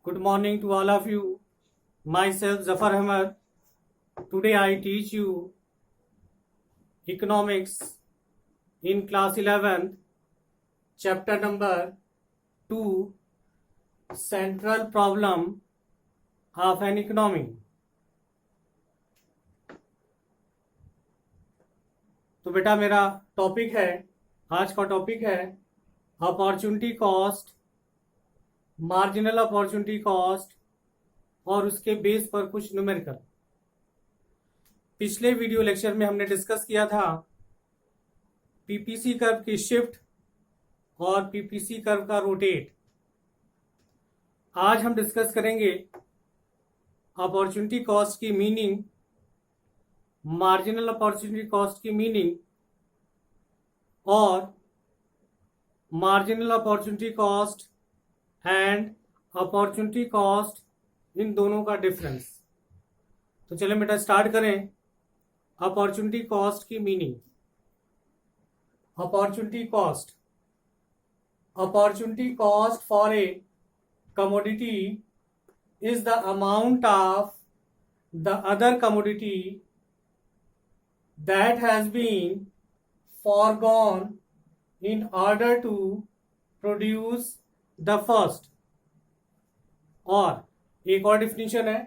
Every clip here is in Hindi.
Good morning to all of you. Myself Zafar Ahmed. Today I teach you economics in class 11th, chapter number 2, central problem of an economy. तो बेटा मेरा टॉपिक है, आज का टॉपिक है opportunity cost, marginal opportunity cost और उसके बेस पर कुछ न्यूमेरिकल। पिछले वीडियो लेक्चर में हमने डिस्कस किया था पीपीसी कर्व की शिफ्ट और पीपीसी कर्व का रोटेट। आज हम डिस्कस करेंगे अपॉर्चुनिटी कॉस्ट की मीनिंग, मार्जिनल अपॉर्चुनिटी कॉस्ट की मीनिंग और marginal opportunity cost and opportunity cost, इन दोनों का डिफरेंस। तो चलिए बेटा स्टार्ट करें। अपॉर्चुनिटी कॉस्ट की meaning. Opportunity cost for a commodity is the amount of the other commodity that has been foregone in order to produce the first। और एक और डिफिनीशन है,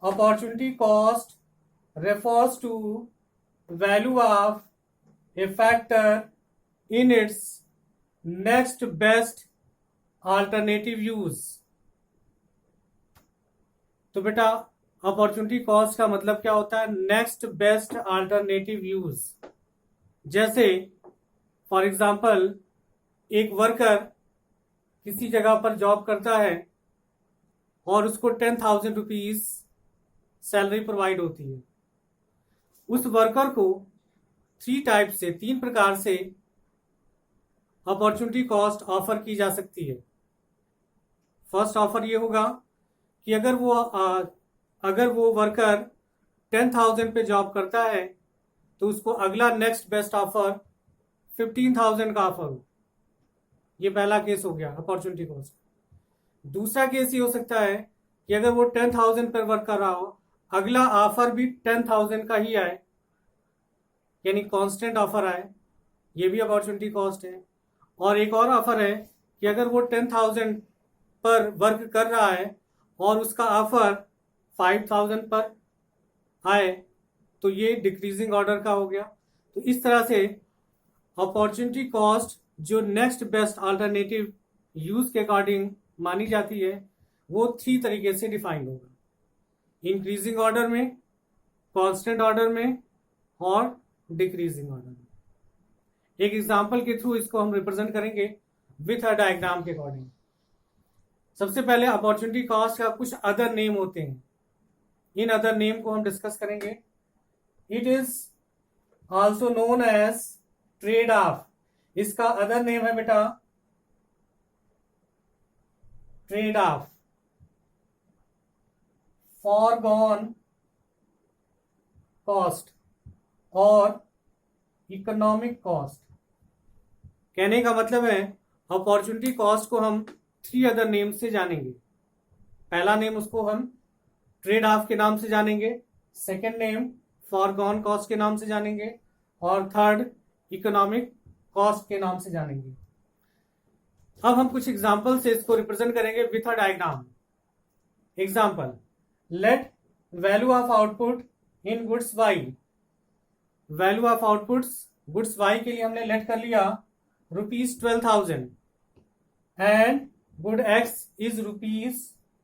opportunity cost refers to value of a factor in its next best alternative use। तो बेटा अपॉर्चुनिटी कॉस्ट का मतलब क्या होता है? Next best alternative use. जैसे फॉर एग्जांपल एक वर्कर किसी जगह पर जॉब करता है और उसको 10,000 रुपीज सैलरी प्रोवाइड होती है। उस वर्कर को तीन प्रकार से अपॉर्चुनिटी कॉस्ट ऑफर की जा सकती है। फर्स्ट ऑफर ये होगा कि अगर वो वर्कर 10,000 पे जॉब करता है तो उसको अगला नेक्स्ट बेस्ट ऑफर 15,000 का ऑफर हो। ये पहला केस हो गया अपॉर्चुनिटी कॉस्ट। दूसरा केस ये हो सकता है कि अगर वो 10,000 पर वर्क कर रहा हो, अगला ऑफर भी 10,000 का ही आए, यानी कांस्टेंट ऑफर आए, ये भी अपॉर्चुनिटी कॉस्ट है। और एक और ऑफर है कि अगर वो 10,000 पर वर्क कर रहा है और उसका ऑफर 5,000 पर आए, तो ये डिक्रीजिंग ऑर्डर का हो गया। तो इस तरह से अपॉर्चुनिटी कॉस्ट जो नेक्स्ट बेस्ट अल्टरनेटिव यूज के अकॉर्डिंग मानी जाती है, वो 3 तरीके से डिफाइन होगा, इंक्रीजिंग ऑर्डर में, कांस्टेंट ऑर्डर में और डिक्रीजिंग ऑर्डर में। एक एग्जांपल के थ्रू इसको हम रिप्रेजेंट करेंगे विथ अ डायग्राम के अकॉर्डिंग। सबसे पहले अपॉर्चुनिटी कॉस्ट का कुछ अदर नेम होते हैं, इन अदर नेम को हम डिस्कस करेंगे। It is also known as trade off. इसका अदर नेम है बेटा ट्रेड ऑफ, फॉरगॉन कॉस्ट और इकोनॉमिक कॉस्ट। कहने का मतलब है अपॉर्चुनिटी कॉस्ट को हम 3 अदर नेम से जानेंगे। पहला नेम उसको हम ट्रेड ऑफ के नाम से जानेंगे, सेकेंड नेम फॉरगॉन कॉस्ट के नाम से जानेंगे और थर्ड इकोनॉमिक कॉस्ट के नाम से जानेंगे। अब हम कुछ एग्जांपल से इसको रिप्रेजेंट करेंगे with a diagram. Example, let value of output in goods Y. Value of outputs goods Y के लिए हमने लेट कर लिया ₹12,000 and good X is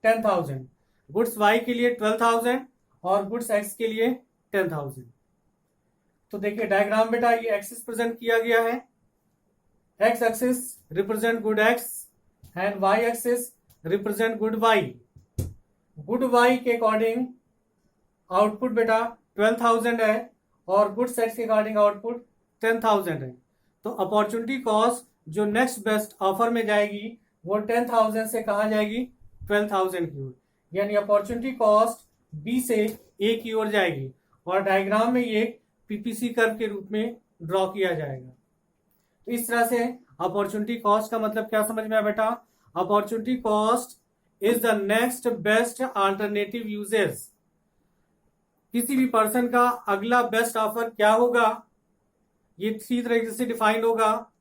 ₹10,000। Goods Y के लिए 12,000 और गुड्स एक्स के लिए 10,000। तो देखिए डायग्राम बेटा, ये एक्सिस प्रेजेंट किया गया है। X axis represent good X and Y axis represent good Y. Good Y के अकॉर्डिंग आउटपुट बेटा 12,000 है और गुड्स एक्स के अकॉर्डिंग आउटपुट 10,000 है। तो अपॉर्चुनिटी कॉस्ट जो नेक्स्ट बेस्ट ऑफर में जाएगी वो 10,000 से कहाँ जाएगी? 12,000 की ओर, यानी अपॉर्चुनिटी कॉस्ट बी से ए की ओर जाएगी और डायग्राम में ये पीपीसी कर्व के रूप में ड्रॉ किया जाएगा। तो इस तरह से अपॉर्चुनिटी कॉस्ट का मतलब क्या समझ में आया बेटा? Opportunity cost is the next best alternative uses. किसी भी पर्सन का अगला बेस्ट ऑफर क्या होगा, ये 3 तरीके से डिफाइंड होगा,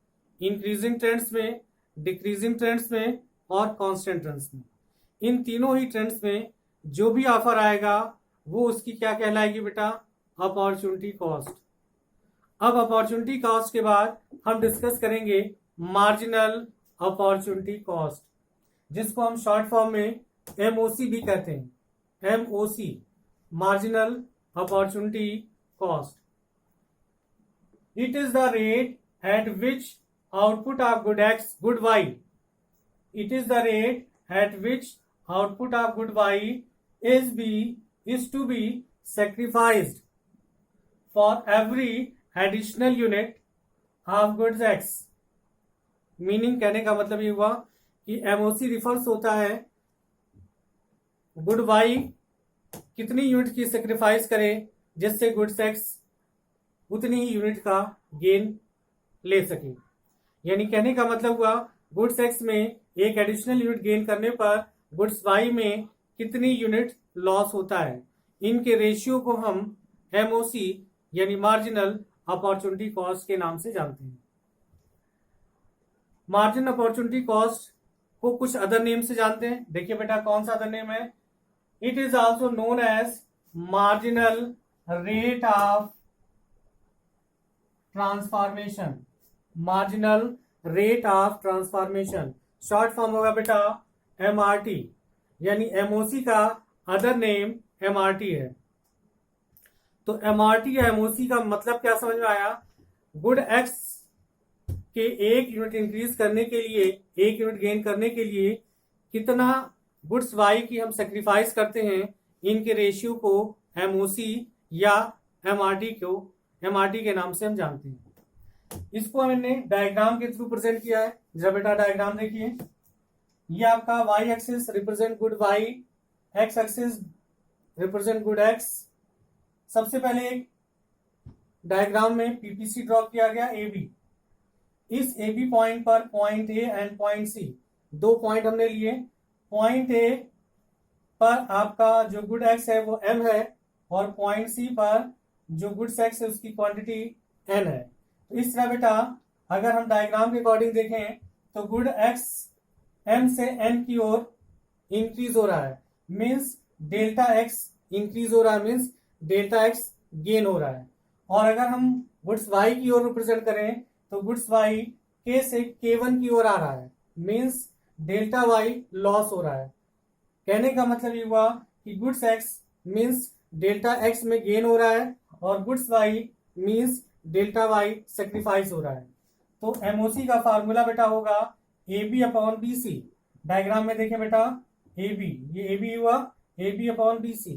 इंक्रीजिंग ट्रेंड्स में, डिक्रीजिंग ट्रेंड्स में और कांस्टेंट ट्रेंड्स में। इन तीनों ही ट्रेंड्स में जो भी ऑफर आएगा वो उसकी क्या कहलाएगी बेटा, अपॉर्चुनिटी कॉस्ट। अब अपॉर्चुनिटी कॉस्ट के बाद हम डिस्कस करेंगे मार्जिनल अपॉर्चुनिटी कॉस्ट, जिसको हम शॉर्ट फॉर्म में एमओसी भी कहते हैं। MOC, marginal opportunity cost. It is the rate at which output of good X good Y, it is the rate at which output of good y is to be sacrificed for every additional unit of goods x। Meaning कहने का मतलब ये हुआ कि एमओसी रिफर्स होता है गुड वाई कितनी यूनिट की सेक्रीफाइस करे जिससे गुड्स एक्स उतनी ही यूनिट का गेन ले सके। यानी कहने का मतलब हुआ गुड्स एक्स में एक एडिशनल यूनिट गेन करने पर गुड्स वाई में कितनी यूनिट लॉस होता है। इनके रेशियो को हम एमओसी यानी मार्जिनल अपॉर्चुनिटी कॉस्ट के नाम से जानते हैं। मार्जिनल अपॉर्चुनिटी कॉस्ट को कुछ अदर नेम से जानते हैं। देखिए बेटा कौन सा अदर नेम है, it is also known as marginal rate of transformation. Marginal rate of transformation short form होगा बेटा एमआरटी, यानी एमओसी का अदर नेम एमआरटी है। तो एमआरटी या एमओसी का मतलब क्या समझ में आया, गुड एक्स के एक यूनिट इंक्रीज करने के लिए, एक यूनिट गेन करने के लिए कितना गुड्स वाई की हम सेक्रीफाइस करते हैं, इनके रेशियो को एमओसी या एमआरटी के नाम से हम जानते हैं। इसको हमने डायग्राम के थ्रू प्रेजेंट किया है। जरा बेटा डायग्राम देखिए, ये आपका Y axis represent good Y, X axis represent good X. सबसे पहले एक डायग्राम में पीपीसी ड्रॉ किया गया ए बी। इस ए बी पॉइंट पर point A and point C, दो पॉइंट हमने लिए। पॉइंट ए पर आपका जो गुड एक्स है वो एम है और पॉइंट सी पर जो गुड्स एक्स है उसकी क्वांटिटी एन है। तो इस तरह बेटा अगर हम डायग्राम के अकॉर्डिंग देखें तो गुड एक्स एम से एन की ओर इंक्रीज हो रहा है, मीन्स डेल्टा एक्स इंक्रीज हो रहा है, मीन्स डेल्टा एक्स गेन हो रहा है। और अगर हम गुड्स वाई की ओर रिप्रेजेंट करें तो गुड्स वाई के से K1 की ओर आ रहा है, मीन्स डेल्टा वाई लॉस हो रहा है। कहने का मतलब ये हुआ कि goods X means delta X में गेन हो रहा है और goods Y means delta Y sacrifice हो रहा है। तो एमओसी का फार्मूला बेटा होगा A B upon B C. Diagram में देखें बेटा ए बी, ये ए बी हुआ, A B upon B C.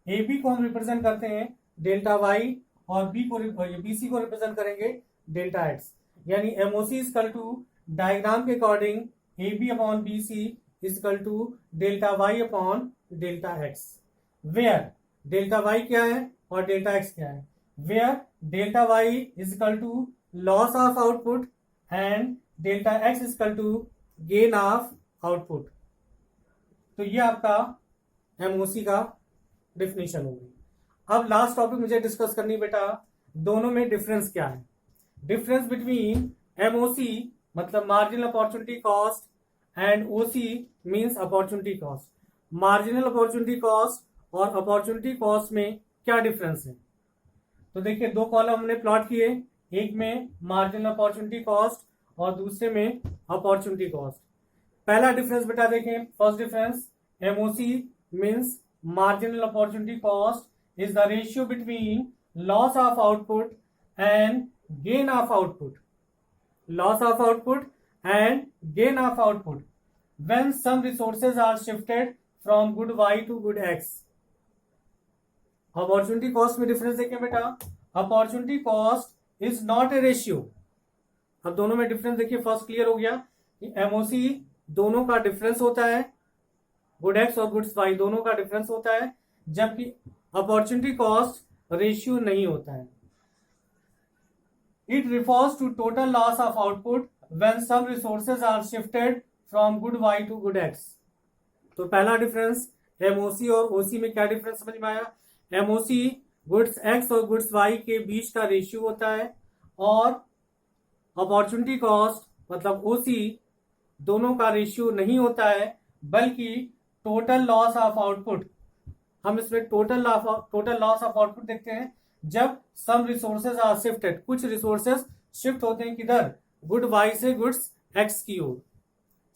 A B को हम रिप्रेजेंट करते हैं डेल्टा वाई और बी सी को रिप्रेजेंट करेंगे डेल्टा एक्स। यानी एमओसी इजकल टू डायग्राम के according A B upon B C is equal to delta Y upon delta X, where delta Y क्या है और डेल्टा एक्स क्या है। Where delta Y is equal to loss of output and delta X is equal to gain of output. तो ये आपका एमओसी का डिफिनेशन होगी। अब लास्ट टॉपिक मुझे डिस्कस करनी बेटा, दोनों में डिफरेंस क्या है। डिफरेंस बिटवीन एमओसी मतलब marginal opportunity cost and OC means opportunity cost. Marginal opportunity cost और अपॉर्चुनिटी कॉस्ट में क्या डिफरेंस है। तो देखिए दो कॉलम हमने प्लॉट किए, एक में मार्जिनल अपॉर्चुनिटी कॉस्ट और दूसरे में अपॉर्चुनिटी कॉस्ट। पहला डिफरेंस बेटा देखें, first difference MOC means marginal opportunity cost is the ratio between loss of output and gain of output, loss of output and gain of output when some resources are shifted from good Y to good X. Opportunity cost में डिफरेंस देखें बेटा, opportunity cost is not a ratio. अब दोनों में डिफरेंस देखिए, फर्स्ट क्लियर हो गया कि एमओसी दोनों का डिफरेंस होता है, गुड एक्स और गुड्स वाई दोनों का डिफरेंस होता है, जबकि अपॉर्चुनिटी कॉस्ट रेशियो नहीं होता है। It refers to total loss of output when some resources are shifted from good Y to good X. तो पहला डिफरेंस एमओसी और ओसी में क्या डिफरेंस समझ में आया? एमओसी गुड्स एक्स और गुड्स वाई के बीच का रेशियो होता है, और अपॉर्चुनिटी कॉस्ट मतलब ओसी दोनों का रेशियो नहीं होता है, बल्कि टोटल लॉस ऑफ आउटपुट। हम इसमें टोटल लॉस ऑफ आउटपुट देखते हैं जब सम रिसोर्सेज आर शिफ्टेड, कुछ रिसोर्सेज शिफ्ट होते हैं किधर? गुड वाई से गुड्स एक्स की ओर।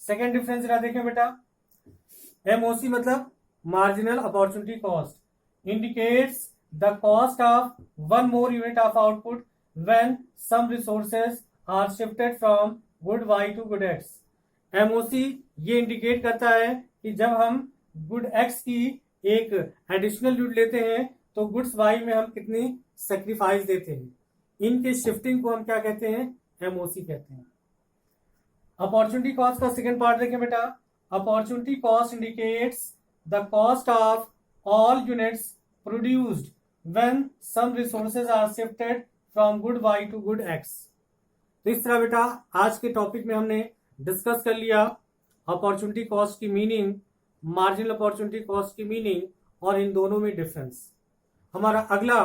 सेकेंड डिफरेंस जरा देखें बेटा, एमओसी मतलब marginal opportunity cost indicates the cost of one more unit of output when some resources are shifted from good Y to good X. MOC ये इंडिकेट करता है कि जब हम गुड एक्स की एक एडिशनल यूनिट लेते हैं तो गुड्स वाई में हम कितनी सेक्रीफाइस देते हैं। इनके शिफ्टिंग को हम क्या कहते हैं? एमओसी कहते हैं। अपॉर्चुनिटी कॉस्ट का सेकेंड पार्ट देखें बेटा, opportunity cost indicates the cost of all units produced when some resources are shifted from good Y to good X. तो इस तरह बेटा आज के टॉपिक में हमने डिस्कस कर लिया अपॉर्चुनिटी कॉस्ट की मीनिंग, मार्जिनल अपॉर्चुनिटी कॉस्ट की मीनिंग और इन दोनों में डिफरेंस। हमारा अगला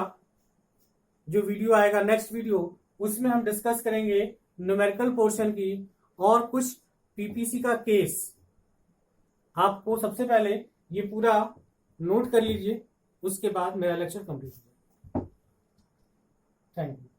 जो वीडियो आएगा, नेक्स्ट वीडियो, उसमें हम डिस्कस करेंगे न्यूमेरिकल पोर्शन की और कुछ पीपीसी का केस। आपको सबसे पहले ये पूरा नोट कर लीजिए, उसके बाद मेरा लेक्चर कंप्लीट हो जाएगा। Thank you.